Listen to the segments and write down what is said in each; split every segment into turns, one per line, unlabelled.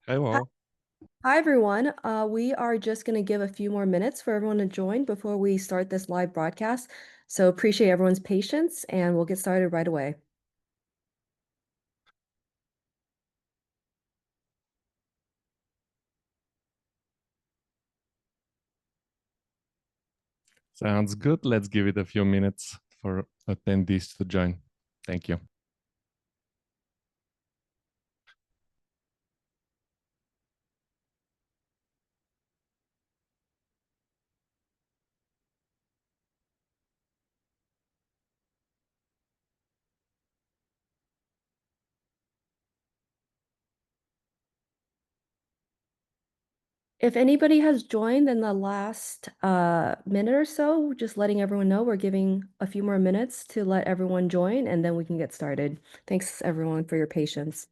Hi,
Hello.
hi everyone. We are just going to give a few more minutes for everyone to join before we start this live broadcast. So appreciate everyone's patience and we'll get started right away.
Sounds good. Let's give it a few minutes for attendees to join. Thank you.
If anybody has joined in the last minute or so, just letting everyone know we're giving a few more minutes to let everyone join and then we can get started. Thanks everyone for your patience.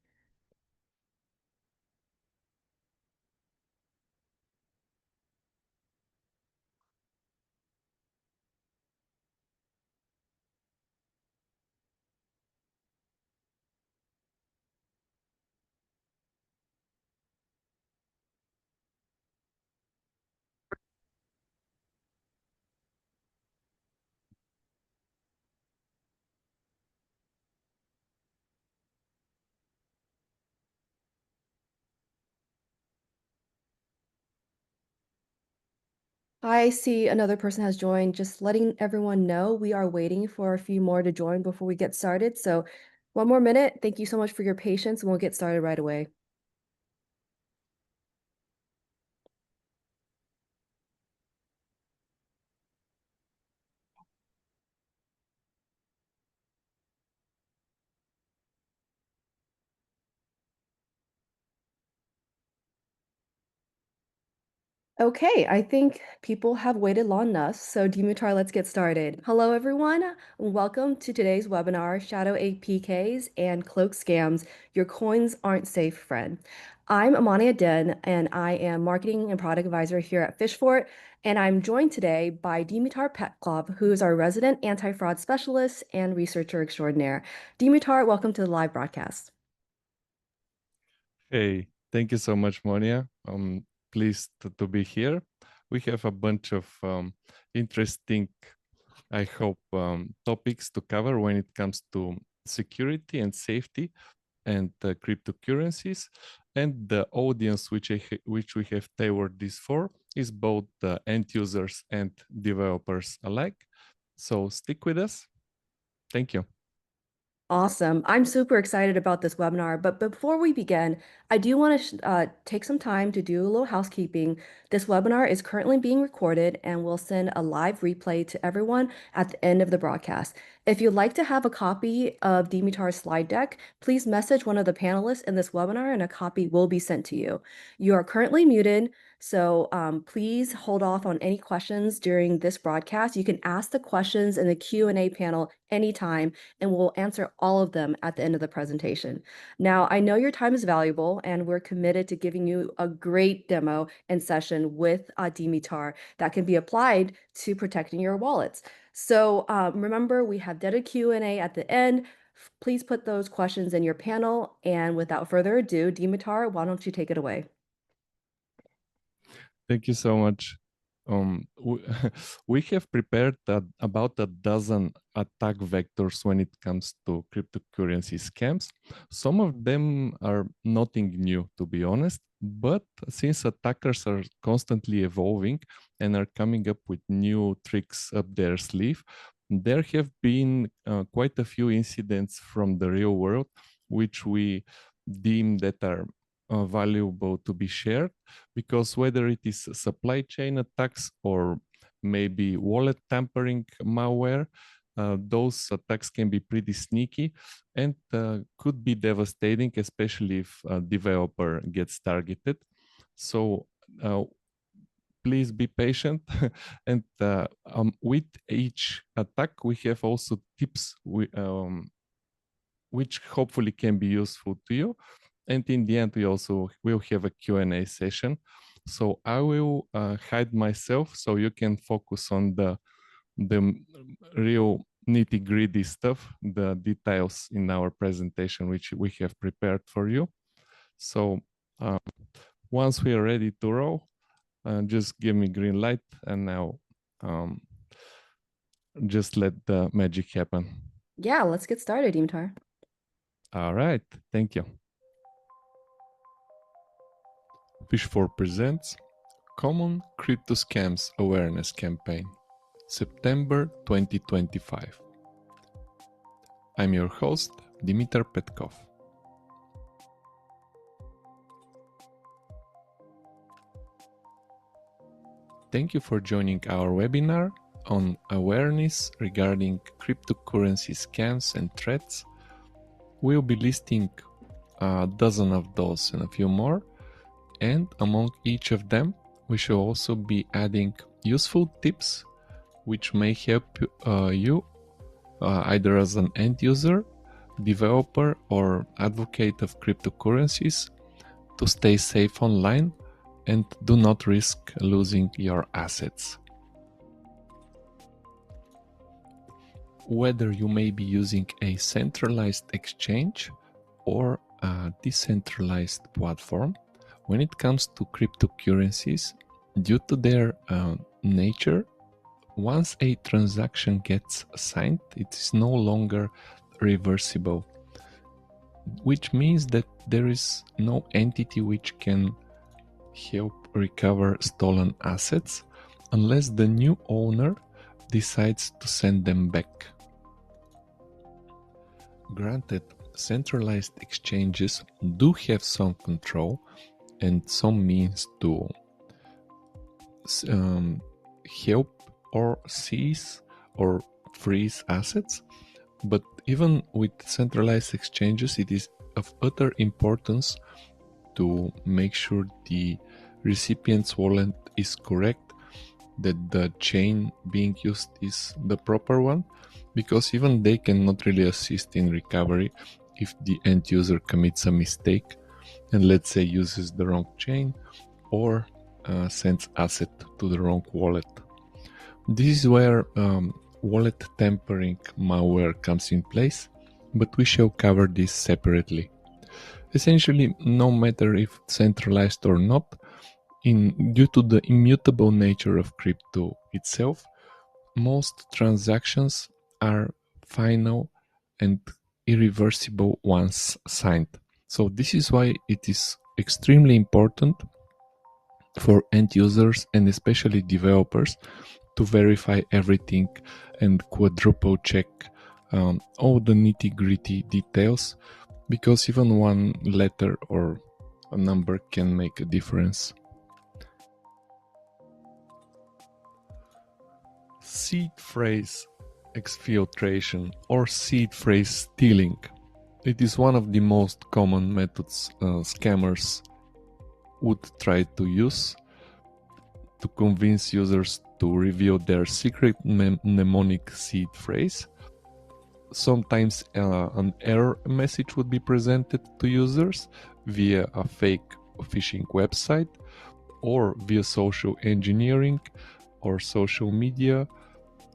I see another person has joined, just letting everyone know we are waiting for a few more to join before we get started. So one more minute. Thank you so much for your patience and we'll get started right away. Okay, I think people have waited long enough. So Dimitar, let's get started. Hello, everyone. Welcome to today's webinar, Shadow APKs and Cloak Scams. Your coins aren't safe, friend. I'm Amania Den, and I am Marketing and Product Advisor here at Phishfort. And I'm joined today by Dimitar Petklov, who is our resident anti-fraud specialist and researcher extraordinaire. Dimitar, welcome to the live broadcast.
Hey, thank you so much, Monia. Pleased to be here. We have a bunch of interesting, I hope, topics to cover when it comes to security and safety and cryptocurrencies. And the audience which we have tailored this for is both the end users and developers alike. So stick with us. Thank you.
Awesome. I'm super excited about this webinar, but before we begin, I do want to take some time to do a little housekeeping. This webinar is currently being recorded and we'll send a live replay to everyone at the end of the broadcast. If you'd like to have a copy of Dimitar's slide deck, please message one of the panelists in this webinar and a copy will be sent to you. You are currently muted, so please hold off on any questions during this broadcast. You can ask the questions in the Q&A panel anytime and we'll answer all of them at the end of the presentation. Now, I know your time is valuable and we're committed to giving you a great demo and session with Dimitar that can be applied to protecting your wallets. So remember, we have dedicated Q&A at the end. Please put those questions in your panel. And without further ado, Dimitar, why don't you take it away?
Thank you so much. We, we have prepared about a dozen attack vectors when it comes to cryptocurrency scams. Some of them are nothing new, to be honest, but since attackers are constantly evolving and are coming up with new tricks up their sleeve, there have been quite a few incidents from the real world which we deem that are valuable to be shared, because whether it is supply chain attacks or maybe wallet tampering malware, those attacks can be pretty sneaky and could be devastating, especially if a developer gets targeted. So please be patient. And with each attack, we have also tips which hopefully can be useful to you. And in the end, we also will have a Q&A session. So I will hide myself so you can focus on the real nitty-gritty stuff, the details in our presentation, which we have prepared for you. So Once we are ready to roll, just give me green light, and now just let the magic happen.
Yeah, let's get started, Dimitar.
All right, thank you. Phishfort presents Common Crypto Scams Awareness Campaign, September 2025. I'm your host, Dimitar Petklov. Thank you for joining our webinar on awareness regarding cryptocurrency scams and threats. We'll be listing a dozen of those and a few more, and among each of them, we shall also be adding useful tips which may help you either as an end user, developer, or advocate of cryptocurrencies to stay safe online and do not risk losing your assets. Whether you may be using a centralized exchange or a decentralized platform, when it comes to cryptocurrencies, due to their nature, once a transaction gets signed, it is no longer reversible, which means that there is no entity which can help recover stolen assets unless the new owner decides to send them back. Granted, centralized exchanges do have some control and some means to help or seize or freeze assets, but even with centralized exchanges, it is of utter importance to make sure the recipient's wallet is correct, that the chain being used is the proper one, because even they cannot really assist in recovery if the end user commits a mistake and, let's say, uses the wrong chain or sends asset to the wrong wallet. This is where wallet tampering malware comes in place, but we shall cover this separately. Essentially, no matter if centralized or not, due to the immutable nature of crypto itself, most transactions are final and irreversible once signed. So this is why it is extremely important for end users and especially developers to verify everything and quadruple check all the nitty-gritty details, because even one letter or a number can make a difference. Seed phrase exfiltration or seed phrase stealing. It is one of the most common methods scammers would try to use to convince users to reveal their secret mnemonic seed phrase. Sometimes an error message would be presented to users via a fake phishing website or via social engineering or social media,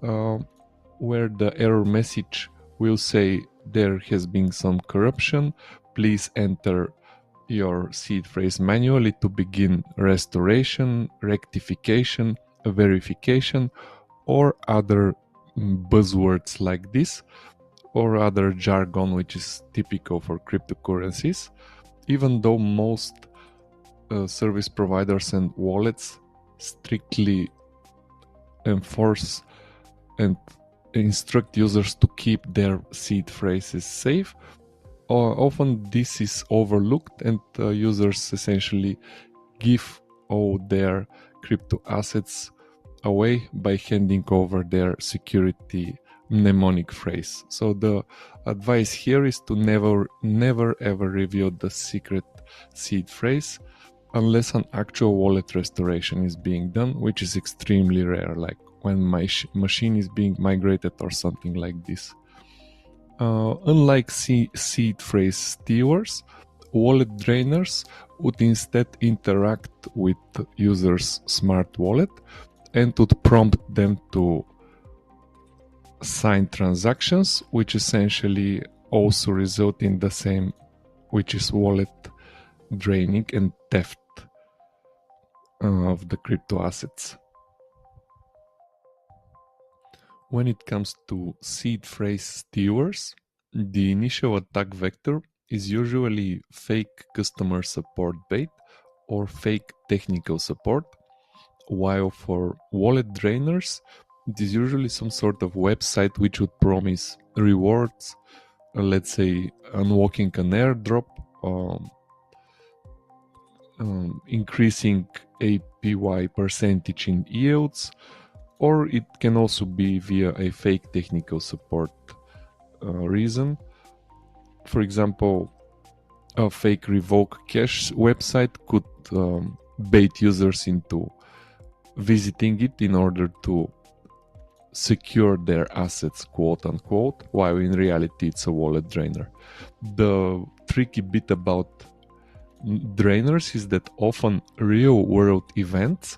where the error message will say there has been some corruption, please enter your seed phrase manually to begin restoration, rectification, verification, or other buzzwords like this, or other jargon which is typical for cryptocurrencies, even though most service providers and wallets strictly enforce and instruct users to keep their seed phrases safe. Often this is overlooked and users essentially give all their crypto assets away by handing over their security mnemonic phrase. So the advice here is to never ever reveal the secret seed phrase unless an actual wallet restoration is being done, which is extremely rare, like when my machine is being migrated or something like this. Unlike seed phrase stealers, wallet drainers would instead interact with users' smart wallet and would prompt them to sign transactions, which essentially also result in the same, which is wallet draining and theft of the crypto assets. When it comes to seed phrase stealers, the initial attack vector is usually fake customer support bait or fake technical support, while for wallet drainers, it is usually some sort of website which would promise rewards, let's say unlocking an airdrop, increasing APY percentage in yields, or it can also be via a fake technical support reason. For example, a fake revoke cash website could bait users into visiting it in order to secure their assets, quote unquote, while in reality it's a wallet drainer. The tricky bit about drainers is that often real world events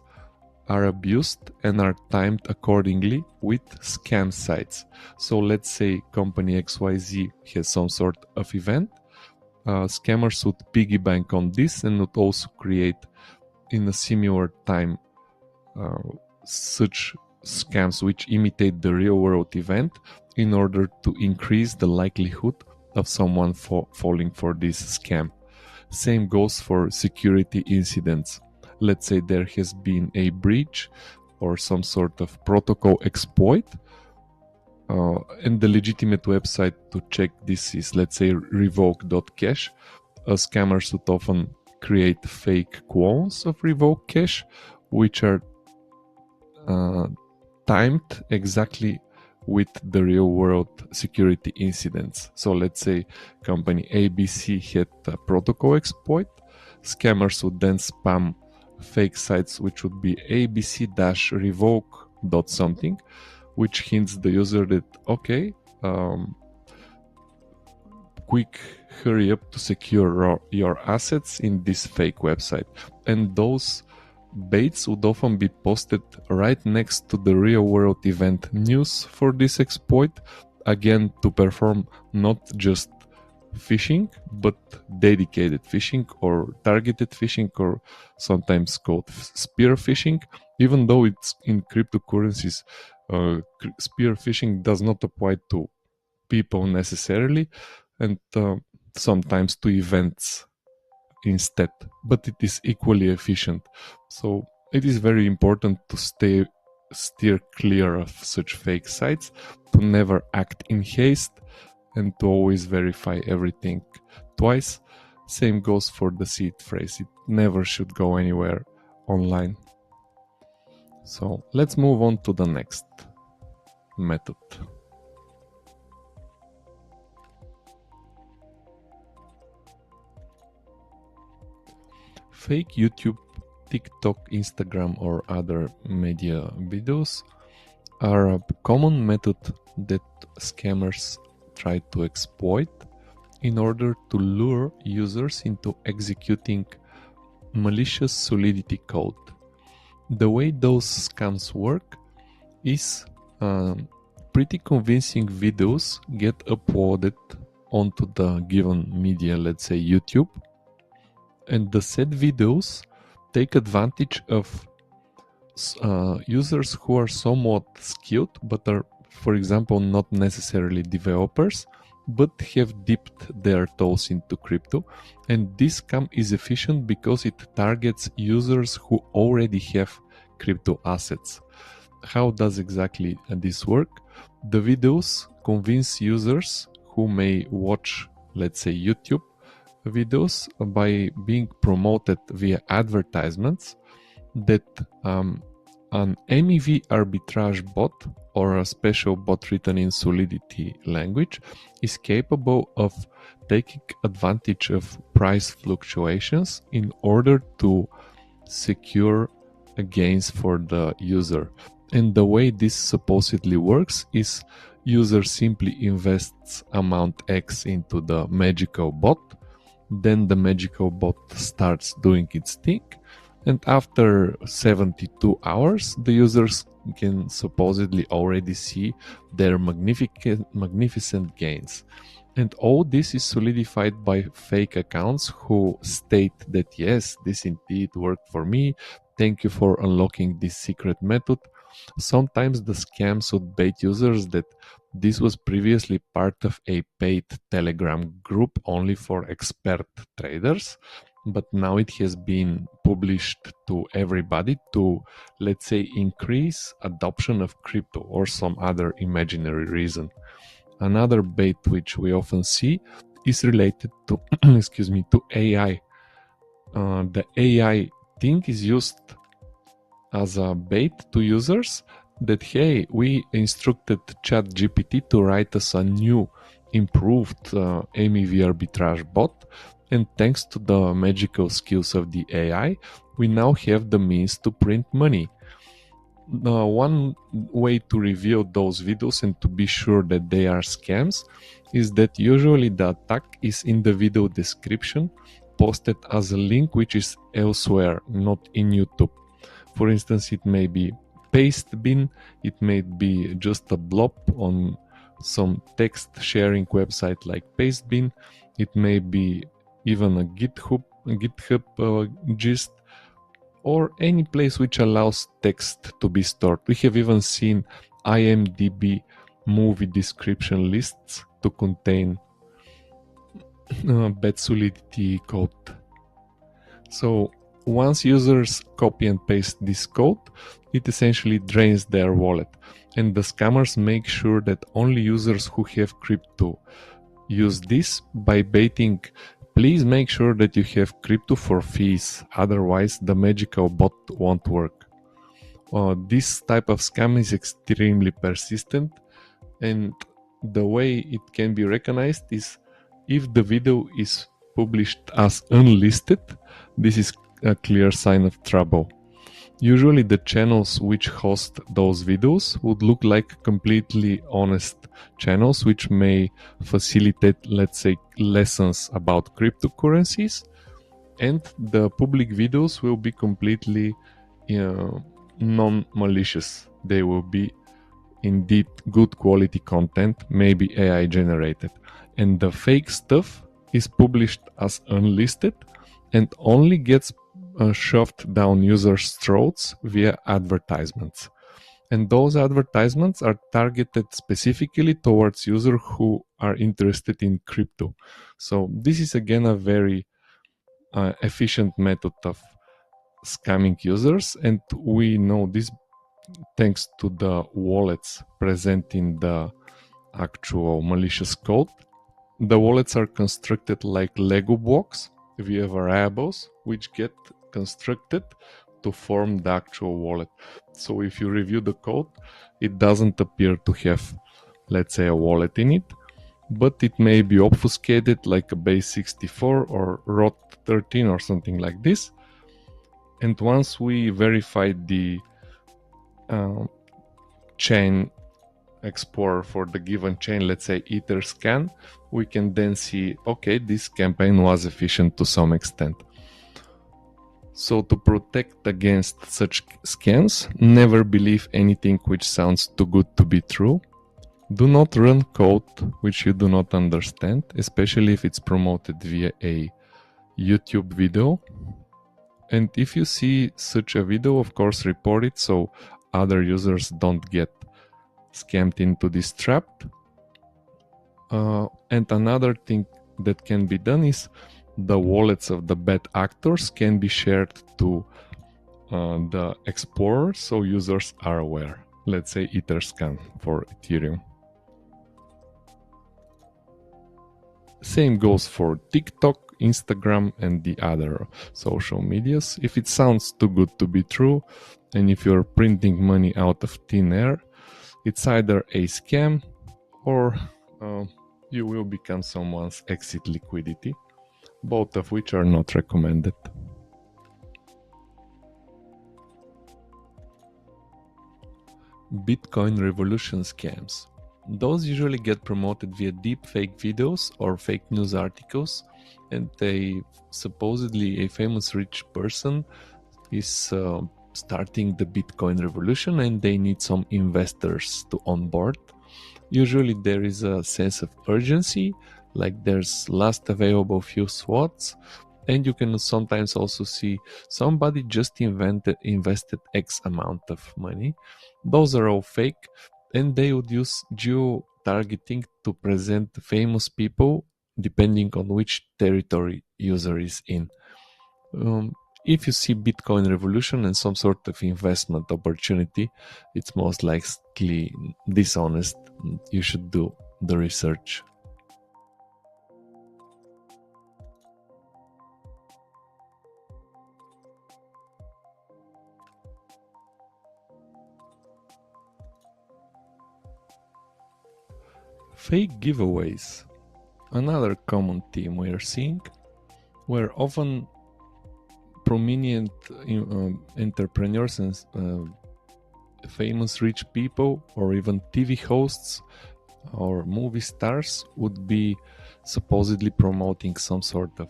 are abused and are timed accordingly with scam sites. So let's say company XYZ has some sort of event, scammers would piggy bank on this and would also create in a similar time such scams which imitate the real world event in order to increase the likelihood of someone falling for this scam. Same goes for security incidents. Let's say there has been a breach or some sort of protocol exploit, and the legitimate website to check this is, let's say, revoke.cash. Scammers would often create fake clones of revoke cash, which are timed exactly with the real world security incidents. So let's say company ABC had a protocol exploit. Scammers would then spam fake sites which would be abc-revoke.something, which hints the user that, okay, quick hurry up to secure your assets in this fake website. And those baits would often be posted right next to the real world event news for this exploit, again to perform not just phishing but dedicated phishing or targeted phishing, or sometimes called spear phishing. Even though it's in cryptocurrencies, spear phishing does not apply to people necessarily, and sometimes to events instead, but it is equally efficient. So it is very important to steer clear of such fake sites, to never act in haste, and to always verify everything twice. Same goes for the seed phrase. It never should go anywhere online. So let's move on to the next method. Fake YouTube, TikTok, Instagram, or other media videos are a common method that scammers try to exploit in order to lure users into executing malicious Solidity code. The way those scams work is pretty convincing videos get uploaded onto the given media, let's say YouTube, and the said videos take advantage of users who are somewhat skilled but are, for example, not necessarily developers but have dipped their toes into crypto. And this scam is efficient because it targets users who already have crypto assets. How does exactly this work? The videos convince users who may watch, let's say, YouTube videos by being promoted via advertisements that an MEV arbitrage bot or a special bot written in Solidity language is capable of taking advantage of price fluctuations in order to secure gains for the user. And the way this supposedly works is user simply invests amount X into the magical bot, then the magical bot starts doing its thing, and after 72 hours the users can supposedly already see their magnificent gains. And all this is solidified by fake accounts who state that yes, this indeed worked for me. Thank you for unlocking this secret method. Sometimes the scams would bait users that this was previously part of a paid Telegram group only for expert traders, but now it has been published to everybody to, let's say, increase adoption of crypto or some other imaginary reason. Another bait which we often see is related to excuse me, to AI. The AI thing is used as a bait to users that hey, we instructed ChatGPT to write us a new improved MEV arbitrage bot, and thanks to the magical skills of the AI, we now have the means to print money. One way to review those videos and to be sure that they are scams is that usually the attack is in the video description, posted as a link which is elsewhere, not in YouTube. For instance, it may be Pastebin, it may be just a blob on some text sharing website like Pastebin, it may be even a GitHub gist, or any place which allows text to be stored. We have even seen IMDb movie description lists to contain bad solidity code. So once users copy and paste this code, it essentially drains their wallet, and the scammers make sure that only users who have crypto use this by baiting, please make sure that you have crypto for fees, otherwise the magical bot won't work. This type of scam is extremely persistent, and the way it can be recognized is if the video is published as unlisted, this is a clear sign of trouble. Usually the channels which host those videos would look like completely honest channels which may facilitate, let's say, lessons about cryptocurrencies, and the public videos will be completely non-malicious. They will be indeed good quality content, maybe AI generated, and the fake stuff is published as unlisted and only gets shoved down users' throats via advertisements. And those advertisements are targeted specifically towards users who are interested in crypto. So this is again a very efficient method of scamming users, and we know this thanks to the wallets present in the actual malicious code. The wallets are constructed like Lego blocks via variables which get constructed to form the actual wallet. So if you review the code, it doesn't appear to have, let's say, a wallet in it, but it may be obfuscated like a base 64 or ROT 13 or something like this. And once we verify the chain explorer for the given chain, let's say Etherscan, we can then see, okay, this campaign was efficient to some extent. So to protect against such scams, never believe anything which sounds too good to be true. Do not run code which you do not understand, especially if it's promoted via a YouTube video. And if you see such a video, of course, report it so other users don't get scammed into this trap. And another thing that can be done is the wallets of the bad actors can be shared to the Explorer so users are aware. Let's say Etherscan for Ethereum. Same goes for TikTok, Instagram, and the other social medias. If it sounds too good to be true, and if you're printing money out of thin air, it's either a scam or you will become someone's exit liquidity, both of which are not recommended. Bitcoin revolution scams. Those usually get promoted via deep fake videos or fake news articles, and supposedly a famous rich person is starting the Bitcoin revolution and they need some investors to onboard. Usually there is a sense of urgency, like there's last available few slots, and you can sometimes also see somebody just invested X amount of money. Those are all fake, and they would use geo targeting to present famous people depending on which territory user is in. Um, if you see Bitcoin revolution and some sort of investment opportunity, it's most likely dishonest. You should do the research. Fake giveaways. Another common theme we are seeing, where often prominent entrepreneurs and famous rich people or even TV hosts or movie stars would be supposedly promoting some sort of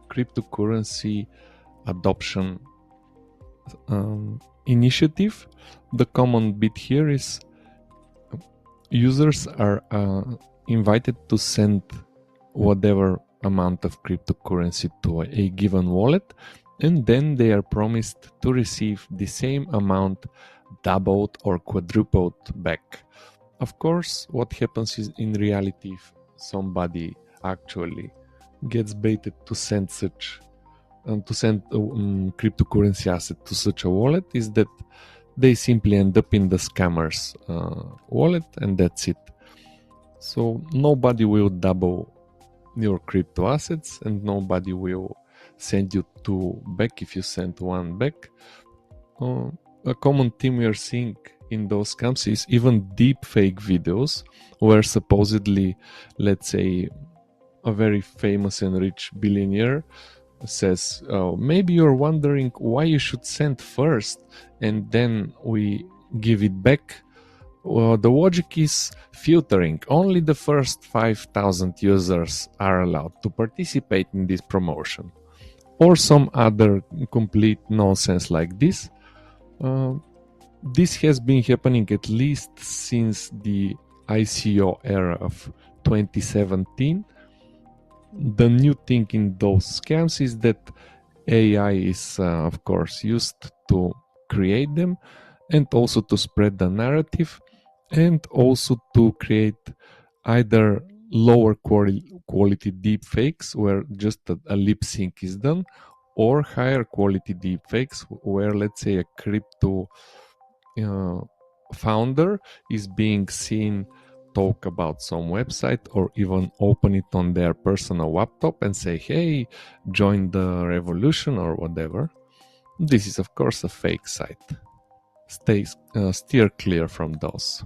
cryptocurrency adoption initiative. The common bit here is users are invited to send whatever amount of cryptocurrency to a given wallet, and then they are promised to receive the same amount doubled or quadrupled back. Of course, what happens is in reality, if somebody actually gets baited to send such cryptocurrency asset to such a wallet, is that they simply end up in the scammer's wallet, and that's it. So nobody will double your crypto assets, and nobody will send you two back if you send one back. A common theme we are seeing in those scams is even deep fake videos where supposedly, let's say, a very famous and rich billionaire says, oh, maybe you're wondering why you should send first and then we give it back. Well, the logic is filtering. Only the first 5,000 users are allowed to participate in this promotion. Or some other complete nonsense like this. This has been happening at least since the ICO era of 2017. The new thing in those scams is that AI is, of course, used to create them and also to spread the narrative and also to create either lower quality deep fakes where just a lip sync is done, or higher quality deep fakes where, let's say, a crypto uh, founder is being seen talk about some website or even open it on their personal laptop and say, hey, join the revolution or whatever. This is of course a fake site. Steer clear from those.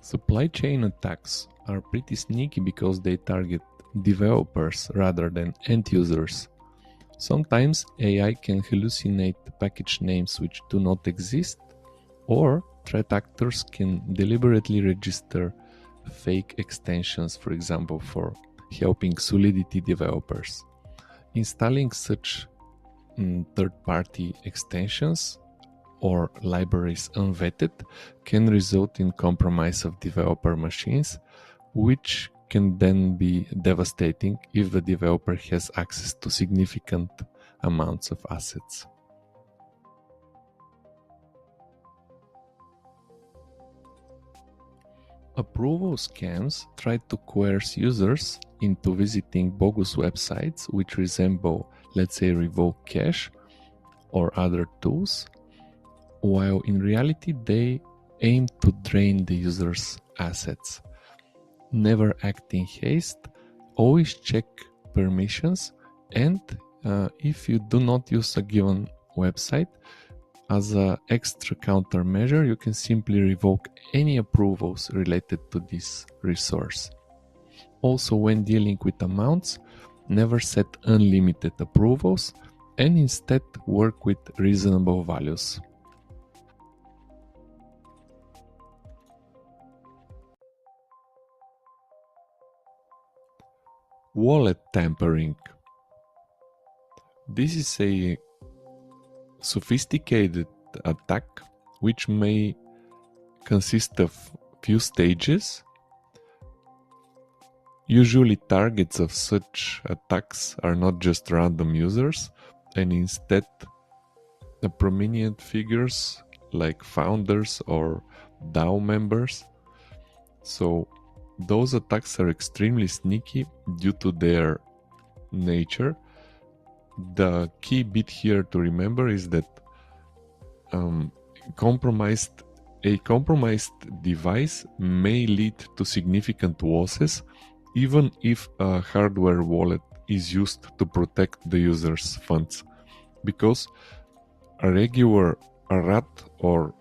Supply chain attacks are pretty sneaky because they target developers rather than end users. Sometimes AI can hallucinate package names which do not exist, or threat actors can deliberately register fake extensions, for example, for helping Solidity developers. Installing such third-party extensions or libraries unvetted can result in compromise of developer machines, which can then be devastating if the developer has access to significant amounts of assets. Approval scams try to coerce users into visiting bogus websites which resemble, let's say, Revoke Cash or other tools, while in reality they aim to drain the user's assets. Never act in haste, always check permissions, and if you do not use a given website, as an extra countermeasure, you can simply revoke any approvals related to this resource. Also, when dealing with amounts, never set unlimited approvals and instead work with reasonable values. Wallet tampering. This is a sophisticated attack, which may consist of few stages. Usually targets of such attacks are not just random users, and instead the prominent figures like founders or DAO members. So those attacks are extremely sneaky due to their nature. The key bit here to remember is that um, a compromised device may lead to significant losses, even if a hardware wallet is used to protect the user's funds, because a regular rat or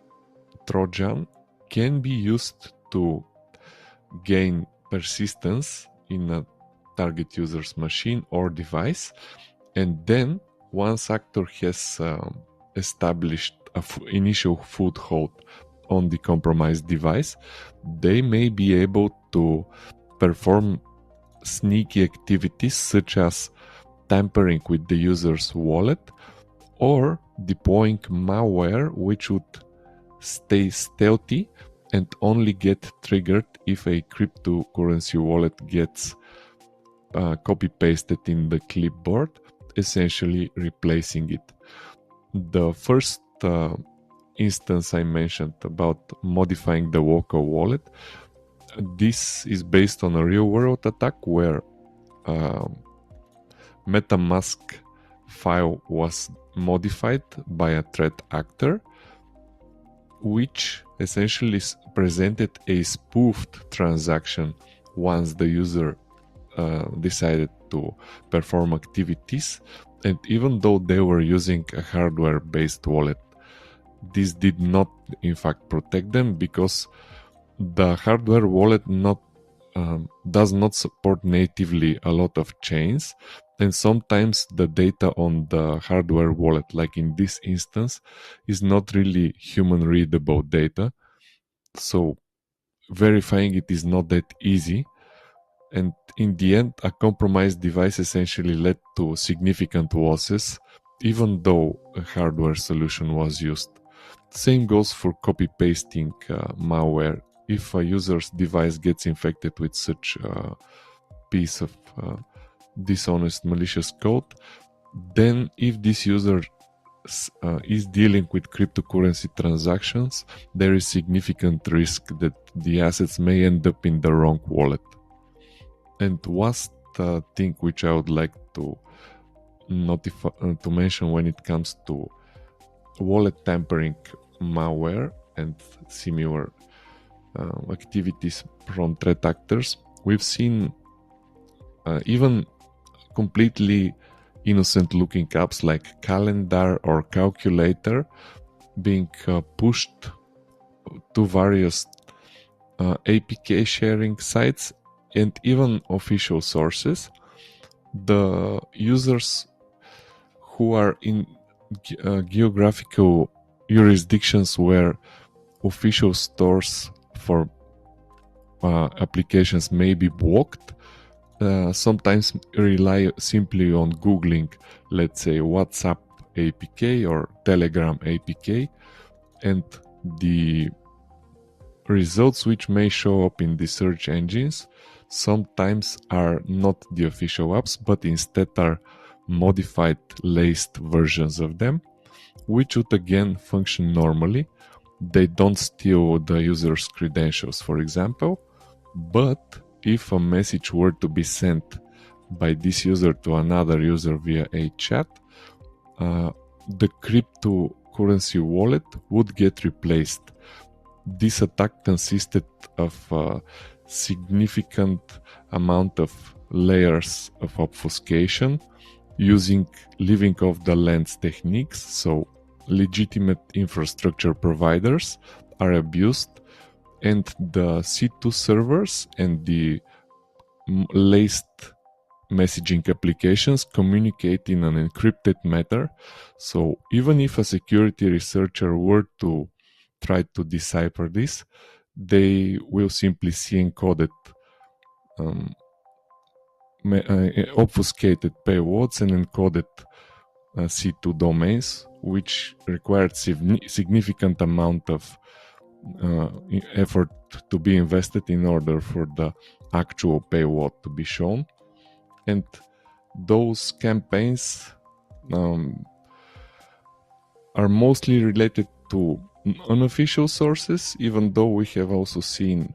Trojan can be used to gain persistence in a target user's machine or device, and then once actor has established an initial foothold on the compromised device, they may be able to perform sneaky activities such as tampering with the user's wallet or deploying malware which would stay stealthy and only get triggered if a cryptocurrency wallet gets copy pasted in the clipboard, essentially replacing it. The first instance I mentioned about modifying the local wallet, this is based on a real world attack where MetaMask file was modified by a threat actor, which essentially presented a spoofed transaction once the user decided to perform activities, and even though they were using a hardware-based wallet, this did not in fact protect them because the hardware wallet does not support natively a lot of chains, and sometimes the data on the hardware wallet, like in this instance, is not really human readable data, so verifying it is not that easy. And in the end, a compromised device essentially led to significant losses, even though a hardware solution was used. Same goes for copy-pasting malware. If a user's device gets infected with such a piece of dishonest malicious code, then if this user is dealing with cryptocurrency transactions, there is significant risk that the assets may end up in the wrong wallet. And last thing which I would like to mention when it comes to wallet tampering malware and similar activities from threat actors, we've seen even completely innocent looking apps like calendar or calculator being pushed to various APK sharing sites and even official sources. The users who are in geographical jurisdictions where official stores for applications may be blocked sometimes rely simply on Googling, let's say, WhatsApp APK or Telegram APK, and the results which may show up in the search engines sometimes are not the official apps, but instead are modified, laced versions of them, which would again function normally. They don't steal the user's credentials, for example, but if a message were to be sent by this user to another user via a chat, the cryptocurrency wallet would get replaced. This attack consisted of a significant amount of layers of obfuscation using living off the lens techniques, so legitimate infrastructure providers are abused, and the C2 servers and the laced messaging applications communicate in an encrypted manner. So even if a security researcher were to try to decipher this, they will simply see encoded obfuscated payloads and encoded C2 domains, which required significant amount of effort to be invested in order for the actual paywall to be shown. And those campaigns are mostly related to unofficial sources, even though we have also seen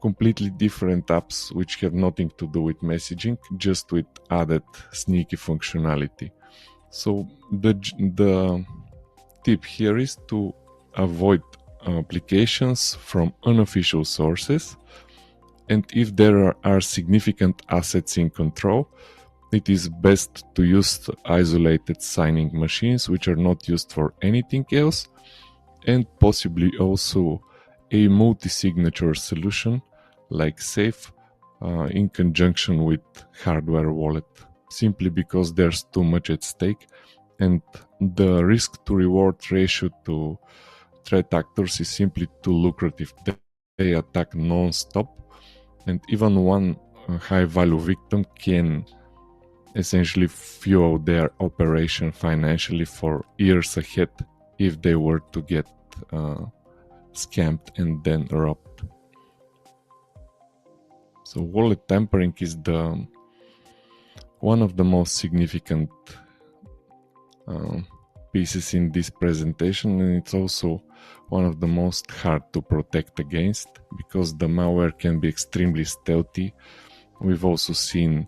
completely different apps which have nothing to do with messaging, just with added sneaky functionality. So the tip here is to avoid applications from unofficial sources, and if there are significant assets in control, it is best to use isolated signing machines which are not used for anything else, and possibly also a multi-signature solution like Safe in conjunction with hardware wallet, simply because there's too much at stake and the risk to reward ratio to threat actors is simply too lucrative. They attack non-stop, and even one high value victim can essentially fuel their operation financially for years ahead if they were to get scammed and then robbed. So wallet tampering is the one of the most significant pieces in this presentation, and it's also one of the most hard to protect against because the malware can be extremely stealthy. We've also seen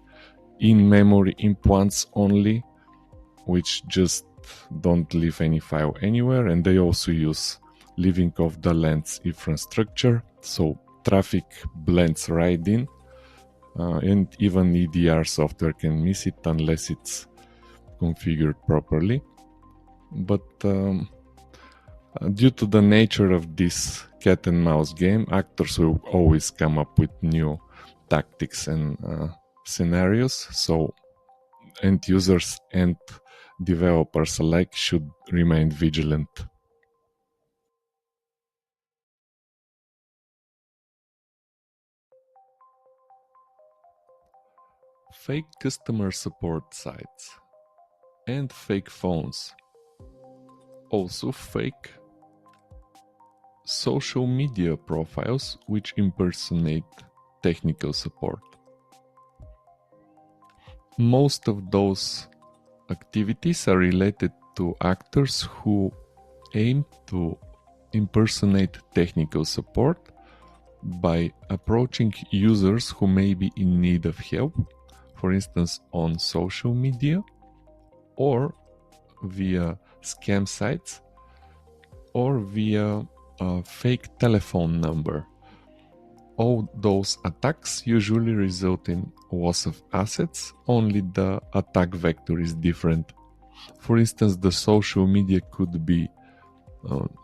in-memory implants only, which just don't leave any file anywhere, and they also use living off the lens infrastructure, so traffic blends right in, and even EDR software can miss it unless it's configured properly. But due to the nature of this cat and mouse game, actors will always come up with new tactics and scenarios, so end users and developers alike should remain vigilant. Fake customer support sites and fake phones. Also fake social media profiles which impersonate technical support. Most of those activities are related to actors who aim to impersonate technical support by approaching users who may be in need of help, for instance on social media or via scam sites or via a fake telephone number. All those attacks usually result in loss of assets, only the attack vector is different. For instance, the social media could be,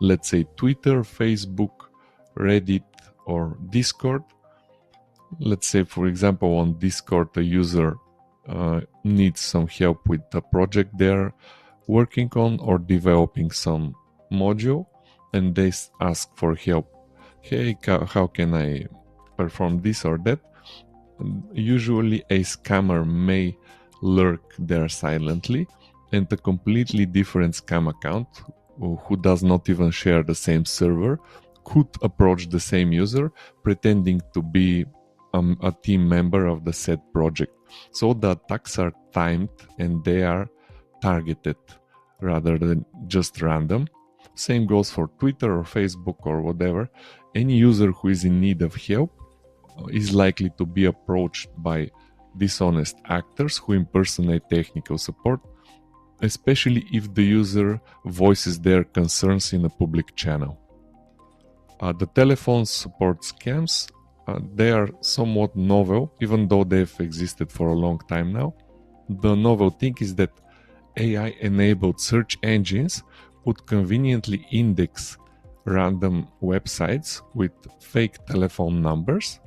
let's say, Twitter, Facebook, Reddit, or Discord. Let's say, for example, on Discord, a user needs some help with the project they're working on or developing some module, and they ask for help. Hey, how can I perform this or that? Usually a scammer may lurk there silently, and a completely different scam account who does not even share the same server could approach the same user pretending to be a team member of the said project. So the attacks are timed and they are targeted rather than just random. Same goes for Twitter or Facebook or whatever. Any user who is in need of help is likely to be approached by dishonest actors who impersonate technical support, especially if the user voices their concerns in a public channel. The telephone support scams, they are somewhat novel, even though they've existed for a long time now. The novel thing is that AI-enabled search engines would conveniently index random websites with fake telephone numbers,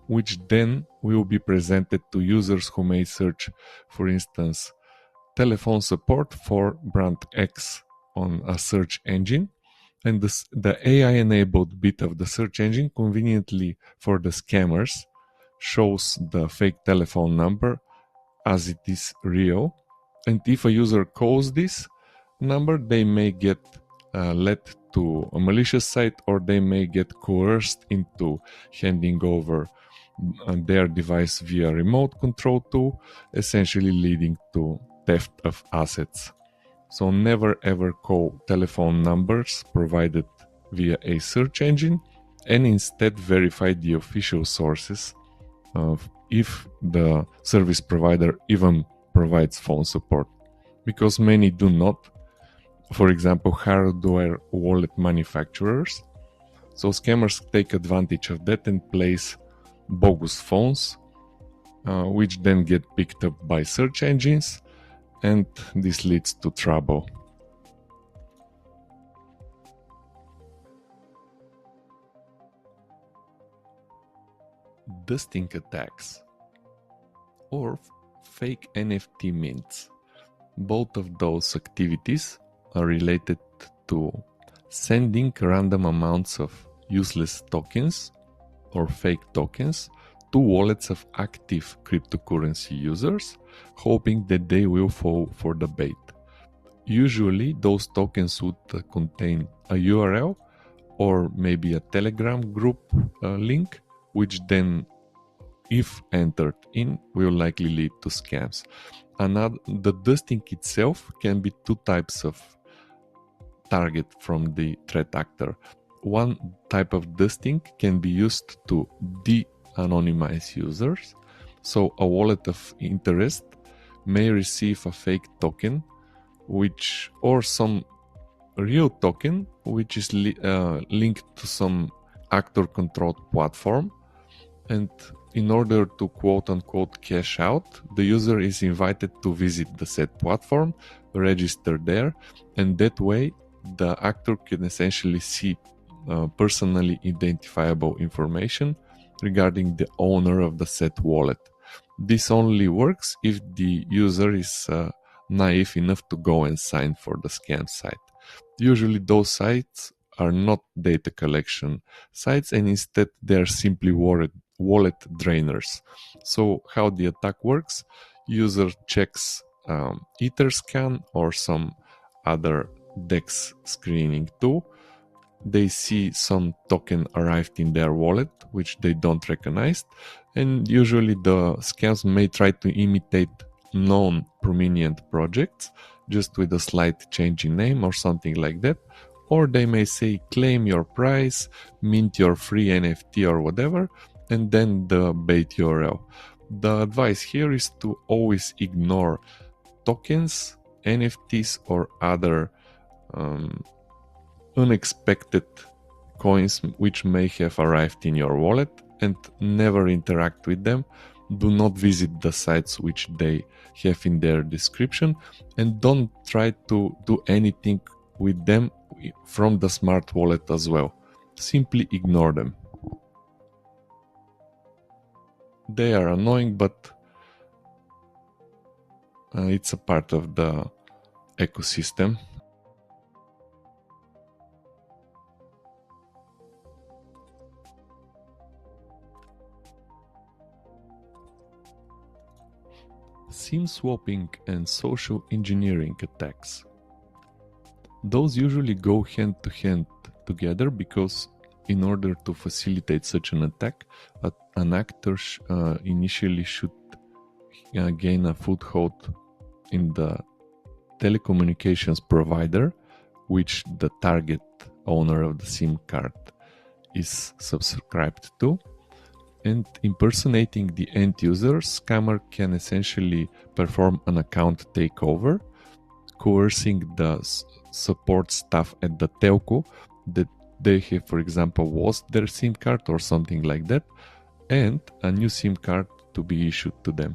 which then will be presented to users who may search, for instance, telephone support for brand X on a search engine, and the AI-enabled bit of the search engine conveniently for the scammers shows the fake telephone number as it is real, And if a user calls this number, they may get led to a malicious site, or they may get coerced into handing over their device via remote control tool, essentially leading to theft of assets. So never ever call telephone numbers provided via a search engine, and instead verify the official sources if the service provider even provides phone support, because many do not. For example, hardware wallet manufacturers. So scammers take advantage of that and place bogus phones, which then get picked up by search engines, and this leads to trouble. Dusting attacks or fake NFT mints. Both of those activities are related to sending random amounts of useless tokens or fake tokens to wallets of active cryptocurrency users, hoping that they will fall for the bait. Usually, those tokens would contain a URL or maybe a Telegram group link, which then, if entered in, will likely lead to scams. The dusting itself can be two types of target from the threat actor. One type of dusting can be used to de-anonymize users. So a wallet of interest may receive a fake token, or some real token, which is linked to some actor-controlled platform, and in order to quote-unquote cash out, the user is invited to visit the said platform, register there, and that way the actor can essentially see personally identifiable information regarding the owner of the said wallet. This only works if the user is naive enough to go and sign for the scam site. Usually those sites are not data collection sites, and instead they are simply wallet drainers. So how the attack works: user checks Etherscan or some other DEX screening tool. They see some token arrived in their wallet which they don't recognize, and usually the scams may try to imitate known prominent projects just with a slight change in name or something like that. Or they may say claim your prize, mint your free NFT or whatever, and then the bait URL. The advice here is to always ignore tokens, NFTs, or other unexpected coins which may have arrived in your wallet, and never interact with them. Do not visit the sites which they have in their description, and don't try to do anything with them from the smart wallet as well. Simply ignore them. They are annoying, but it's a part of the ecosystem. SIM swapping and social engineering attacks. Those usually go hand to hand together, because in order to facilitate such an attack, an actor initially should gain a foothold in the telecommunications provider which the target owner of the SIM card is subscribed to. And impersonating the end user, scammer can essentially perform an account takeover, coercing the support staff at the telco that they have, for example, lost their SIM card or something like that, and a new SIM card to be issued to them.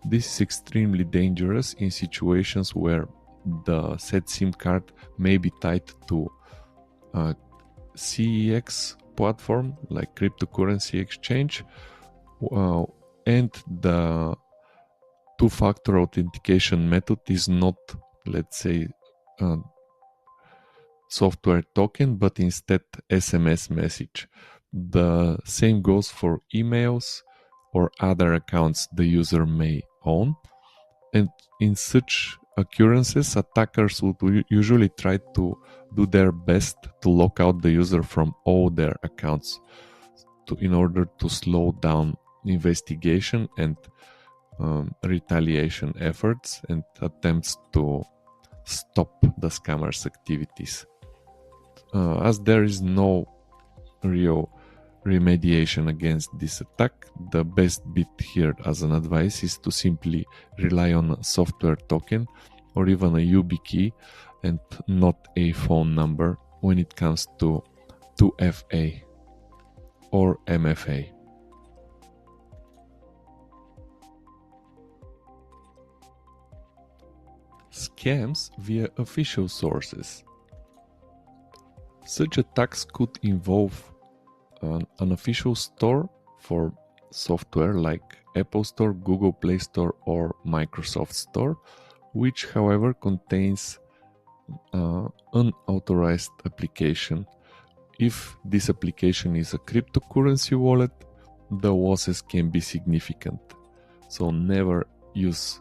This is extremely dangerous in situations where the said SIM card may be tied to a CEX platform like cryptocurrency exchange, and the two-factor authentication method is not, let's say, software token, but instead SMS message. The same goes for emails or other accounts the user may own. And in such occurrences, attackers would usually try to do their best to lock out the user from all their accounts in order to slow down investigation and retaliation efforts and attempts to stop the scammers' activities. As there is no real remediation against this attack, the best bit here as an advice is to simply rely on a software token or even a YubiKey and not a phone number when it comes to 2FA or MFA. Scams via official sources. Such attacks could involve an official store for software like Apple Store, Google Play Store, or Microsoft Store, which, however, contains unauthorized application. If this application is a cryptocurrency wallet, the losses can be significant. So never use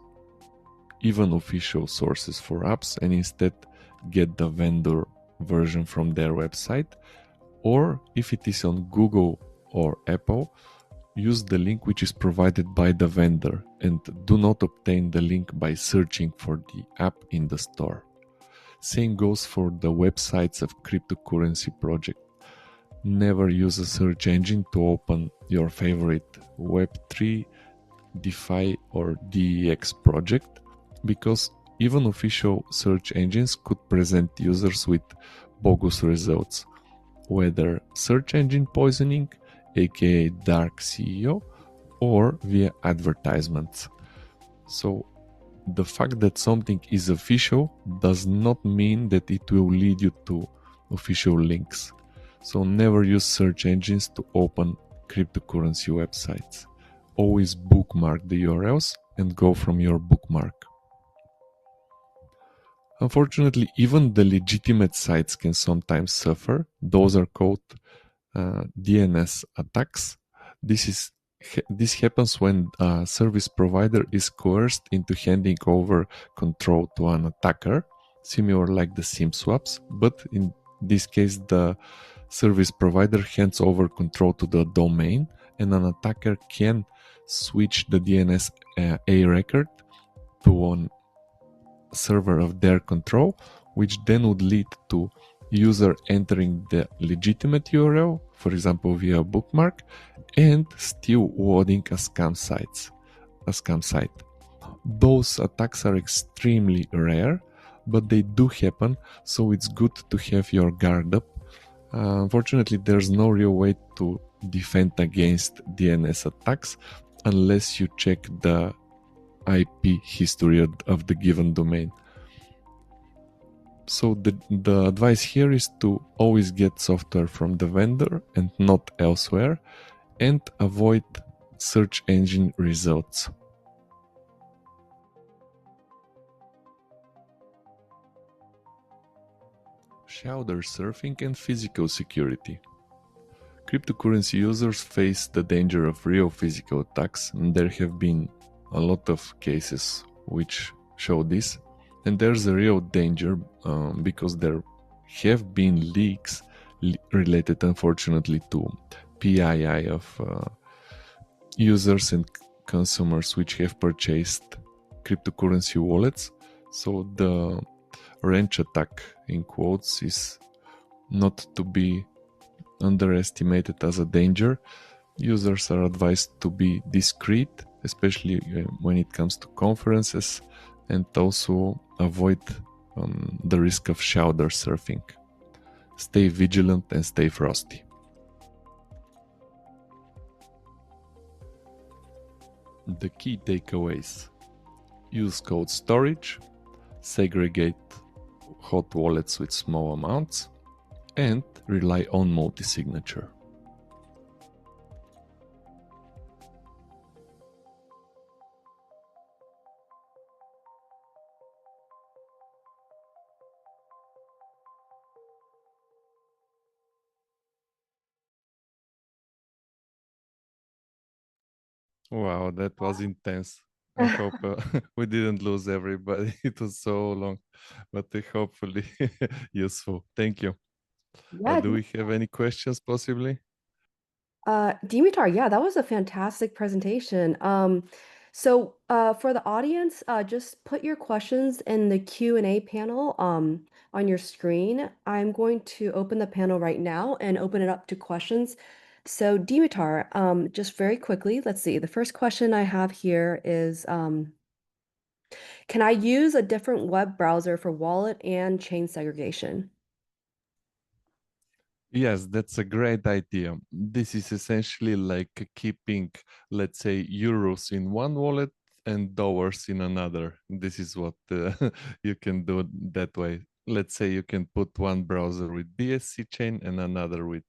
even official sources for apps and instead get the vendor version from their website. Or if it is on Google or Apple, use the link which is provided by the vendor and do not obtain the link by searching for the app in the store. Same goes for the websites of cryptocurrency project. Never use a search engine to open your favorite Web3, DeFi or DEX project, because even official search engines could present users with bogus results, whether search engine poisoning, aka dark SEO, or via advertisements. So the fact that something is official does not mean that it will lead you to official links. So never use search engines to open cryptocurrency websites. Always bookmark the URLs and go from your bookmark. Unfortunately, even the legitimate sites can sometimes suffer. Those are called DNS attacks. This happens when a service provider is coerced into handing over control to an attacker, similar like the SIM swaps, but in this case the service provider hands over control to the domain and an attacker can switch the DNS A record to an server of their control, which then would lead to user entering the legitimate URL, for example via a bookmark, and still loading a scam site. Those attacks are extremely rare, but they do happen, so it's good to have your guard up. Unfortunately, there's no real way to defend against DNS attacks unless you check the IP history of the given domain. So the advice here is to always get software from the vendor and not elsewhere, and avoid search engine results. Shadow surfing and physical security. Cryptocurrency users face the danger of real physical attacks, and there have been a lot of cases which show this. And there's a real danger because there have been leaks related, unfortunately, to PII of users and consumers which have purchased cryptocurrency wallets. So the wrench attack, in quotes, is not to be underestimated as a danger. Users are advised to be discreet, especially when it comes to conferences, and also avoid the risk of shoulder surfing. Stay vigilant and stay frosty. The key takeaways: use cold storage, segregate hot wallets with small amounts, and rely on multi-signature. Wow, that was intense. I hope we didn't lose everybody. It was so long, but hopefully useful. Thank you.
Yeah,
Do we have any questions possibly?
Dimitar, yeah, that was a fantastic presentation. For the audience, just put your questions in the Q&A panel on your screen. I'm going to open the panel right now and open it up to questions. So, Dimitar, just very quickly, let's see. The first question I have here is, can I use a different web browser for wallet and chain segregation?
Yes, that's a great idea. This is essentially like keeping, let's say, euros in one wallet and dollars in another. This is what you can do that way. Let's say you can put one browser with BSC chain and another with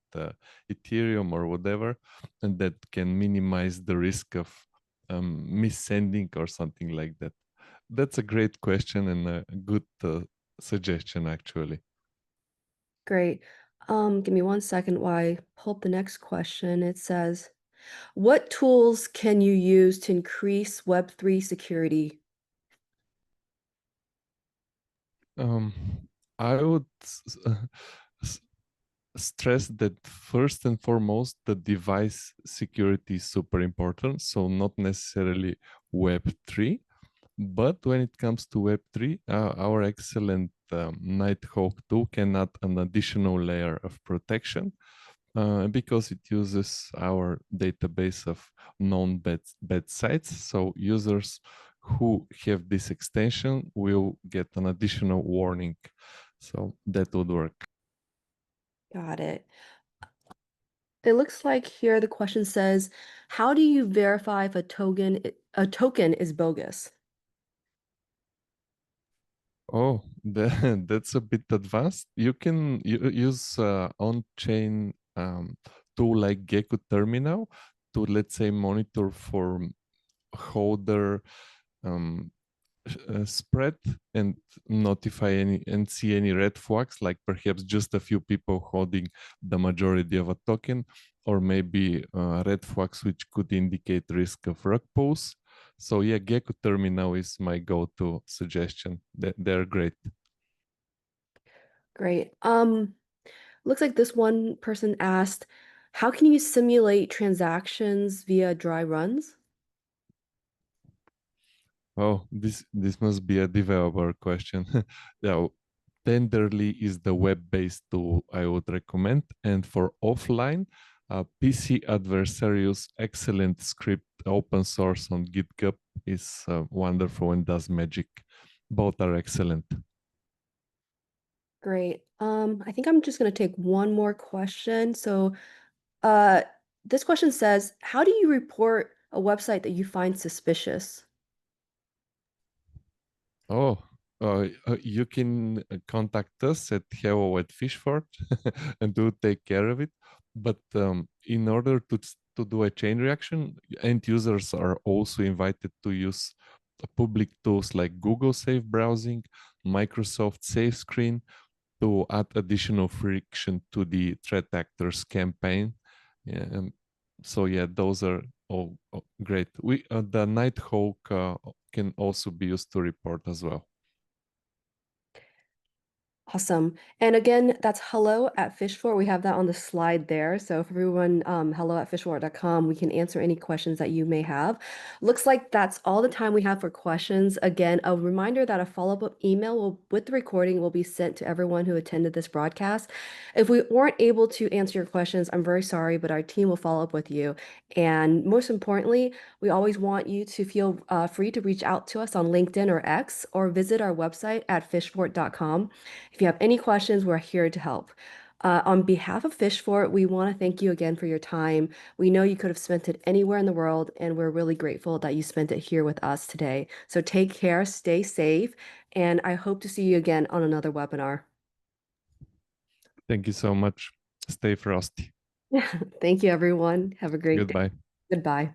Ethereum or whatever, and that can minimize the risk of missending or something like that. That's a great question and a good suggestion, actually.
Great. Give me one second while I pull up the next question. It says, what tools can you use to increase Web3 security?
Um, I would s- stress that first and foremost, the device security is super important. So not necessarily Web3, but when it comes to Web3, our excellent Nighthawk tool can add an additional layer of protection because it uses our database of known bad sites. So users who have this extension will get an additional warning. So that would work.
Got it. It looks like here the question says, how do you verify if a token is bogus?
Oh, that's a bit advanced. You can use on-chain tool like Gecko Terminal to, let's say, monitor for holder um, spread and notify any and see any red flags, like perhaps just a few people holding the majority of a token, or maybe red flags which could indicate risk of rug pulls. So yeah, Gecko Terminal is my go-to suggestion. They're great.
Great. Looks like this one person asked, how can you simulate transactions via dry runs?
Oh, this must be a developer question. Yeah, Tenderly is the web-based tool I would recommend, and for offline, PC Adversarius excellent script open source on GitHub is wonderful and does magic. Both are excellent.
Great. I think I'm just going to take one more question. Uh, this question says, how do you report a website that you find suspicious?
Oh, you can contact us at hello at Phishfort and do take care of it. But in order to do a chain reaction, end users are also invited to use public tools like Google Safe Browsing, Microsoft Safe Screen to add additional friction to the threat actors campaign. Yeah, so yeah, those are all great. The Nighthawk can also be used to report as well.
Awesome. And again, that's hello at Phishfort. We have that on the slide there. So if everyone, hello at phishfort.com, we can answer any questions that you may have. Looks like that's all the time we have for questions. Again, a reminder that a follow-up email with the recording will be sent to everyone who attended this broadcast. If we weren't able to answer your questions, I'm very sorry, but our team will follow up with you. And most importantly, we always want you to feel free to reach out to us on LinkedIn or X or visit our website at phishfort.com. If you have any questions, we're here to help. On behalf of Phishfort, we want to thank you again for your time. We know you could have spent it anywhere in the world, and we're really grateful that you spent it here with us today. So take care, stay safe, and I hope to see you again on another webinar.
Thank you so much. Stay frosty.
Thank you, everyone. Have a great day.
Goodbye.
Goodbye.